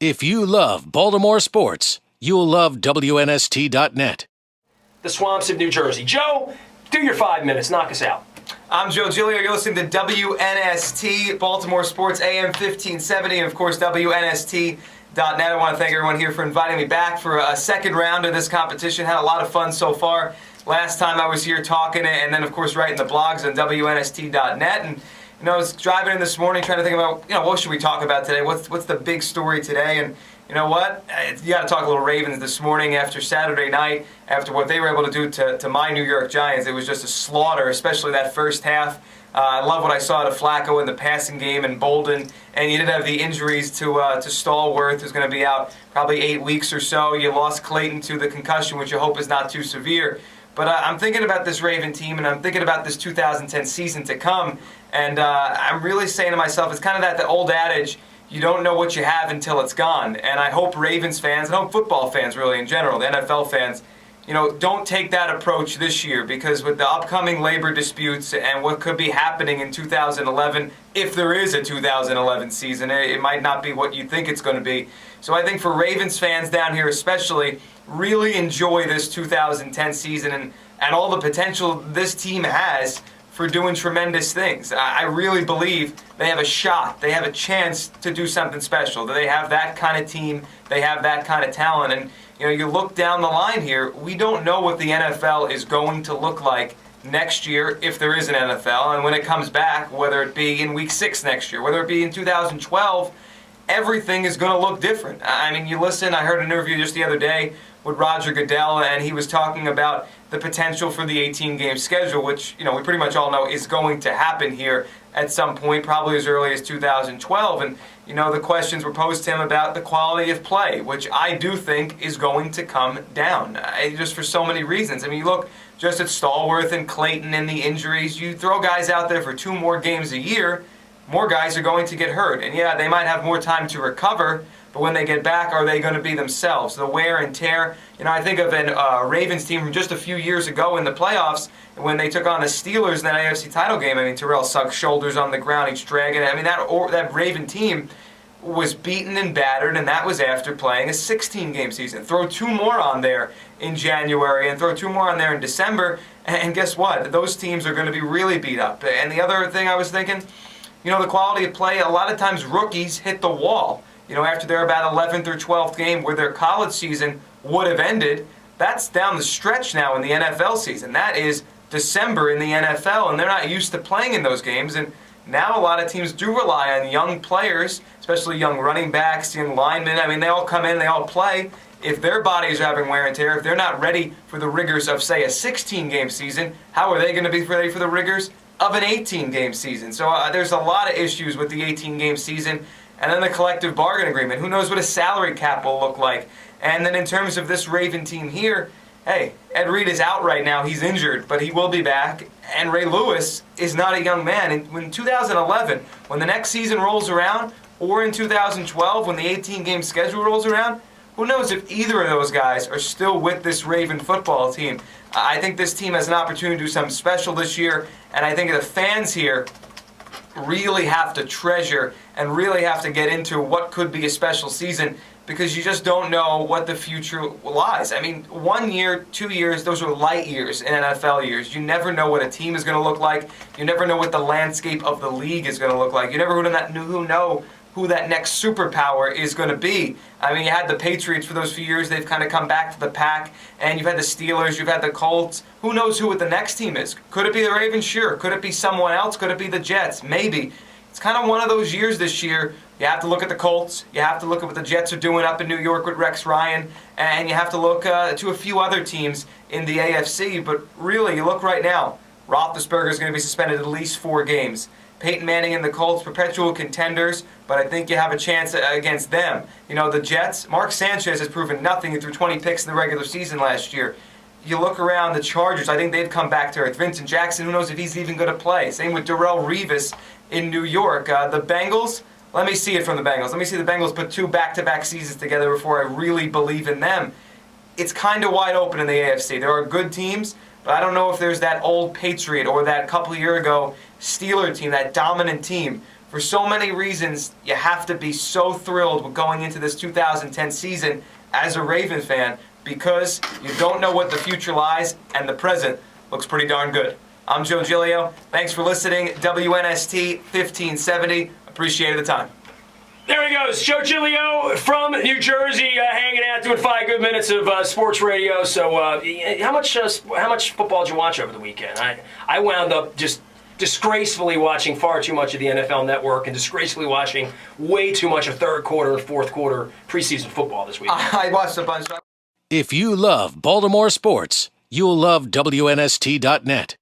If you love Baltimore sports, you'll love WNST.net. The swamps of New Jersey. Joe, do your 5 minutes. Knock us out. I'm Joe Giglio. You're listening to WNST, Baltimore Sports, AM 1570, and of course WNST.net. I want to thank everyone here for inviting me back for a second round of this competition. Had a lot of fun so far. Last time I was here talking, and then of course writing the blogs on WNST.net. And I was driving in this morning trying to think about, what should we talk about today? What's the big story today? And you know what? You got to talk a little Ravens this morning after Saturday night, after what they were able to do to my New York Giants. It was just a slaughter, especially that first half. I love what I saw to Flacco in the passing game and Bolden, and you did have the injuries to Stallworth, who's going to be out probably 8 weeks or so. You lost Clayton to the concussion, which you hope is not too severe. But I'm thinking about this Raven team, and I'm thinking about this 2010 season to come, and I'm really saying to myself, it's kind of that old adage, you don't know what you have until it's gone. And I hope Ravens fans, and I hope football fans really in general, the NFL fans, don't take that approach this year, because with the upcoming labor disputes and what could be happening in 2011, if there is a 2011 season, it might not be what you think it's going to be. So I think for Ravens fans down here especially, really enjoy this 2010 season and all the potential this team has for doing tremendous things. I really believe they have a shot. They have a chance to do something special. They have that kind of team. They have that kind of talent. And you look down the line here, we don't know what the NFL is going to look like next year, if there is an NFL, and when it comes back, whether it be in week 6 next year, whether it be in 2012, everything is going to look different. I mean, you listen, I heard an interview just the other day with Roger Goodell, and he was talking about the potential for the 18-game schedule, which, we pretty much all know is going to happen here at some point, probably as early as 2012. And, the questions were posed to him about the quality of play, which I do think is going to come down, just for so many reasons. I mean, you look just at Stallworth and Clayton and the injuries. You throw guys out there for 2 more games a year, more guys are going to get hurt. And yeah, they might have more time to recover, but when they get back, are they going to be themselves? The wear and tear. I think of a Ravens team from just a few years ago in the playoffs when they took on the Steelers in that AFC title game. I mean, Terrell Suggs' shoulders on the ground, he's dragging it. I mean, that Raven team was beaten and battered, and that was after playing a 16-game season. Throw 2 more on there in January and throw 2 more on there in December, and guess what? Those teams are going to be really beat up. And the other thing I was thinking, the quality of play, a lot of times rookies hit the wall. After their about 11th or 12th game where their college season would have ended, that's down the stretch now in the NFL season. That is December in the NFL, and they're not used to playing in those games. And now a lot of teams do rely on young players, especially young running backs, young linemen. I mean, they all come in, they all play. If their bodies are having wear and tear, if they're not ready for the rigors of, say, a 16-game season, how are they going to be ready for the rigors of an 18-game season? So there's a lot of issues with the 18-game season. And then the collective bargain agreement. Who knows what a salary cap will look like? And then in terms of this Raven team here, hey, Ed Reed is out right now. He's injured, but he will be back. And Ray Lewis is not a young man. And in 2011, when the next season rolls around, or in 2012, when the 18-game schedule rolls around, who knows if either of those guys are still with this Raven football team. I think this team has an opportunity to do something special this year, and I think the fans here really have to treasure and really have to get into what could be a special season, because you just don't know what the future lies. I mean, 1 year, 2 years, those are light years in NFL years. You never know what a team is going to look like. You never know what the landscape of the league is going to look like. You never know who that next superpower is going to be. I mean, you had the Patriots for those few years. They've kind of come back to the pack. And you've had the Steelers. You've had the Colts. Who knows who the next team is? Could it be the Ravens? Sure. Could it be someone else? Could it be the Jets? Maybe. It's kind of one of those years this year. You have to look at the Colts. You have to look at what the Jets are doing up in New York with Rex Ryan. And you have to look to a few other teams in the AFC. But really, you look right now, Roethlisberger is going to be suspended at least 4 games. Peyton Manning and the Colts, perpetual contenders, but I think you have a chance against them. The Jets, Mark Sanchez has proven nothing. He threw 20 picks in the regular season last year. You look around the Chargers, I think they've come back to earth. Vincent Jackson, who knows if he's even going to play. Same with Darrelle Revis in New York. The Bengals, let me see it from the Bengals. Let me see the Bengals put 2 back-to-back seasons together before I really believe in them. It's kind of wide open in the AFC. There are good teams, but I don't know if there's that old Patriot or that couple year ago Steeler team, that dominant team For so many reasons, you have to be so thrilled with going into this 2010 season as a Raven fan because you don't know what the future lies, and the present looks pretty darn good. I'm Joe Giglio. Thanks for listening. WNST 1570. Appreciate the time. There he goes, Joe Giglio from New Jersey, hanging out, doing 5 good minutes of sports radio. So, how much football did you watch over the weekend? I wound up just disgracefully watching far too much of the NFL Network and disgracefully watching way too much of third quarter and fourth quarter preseason football this weekend. I watched a bunch. If you love Baltimore sports, you'll love WNST.net.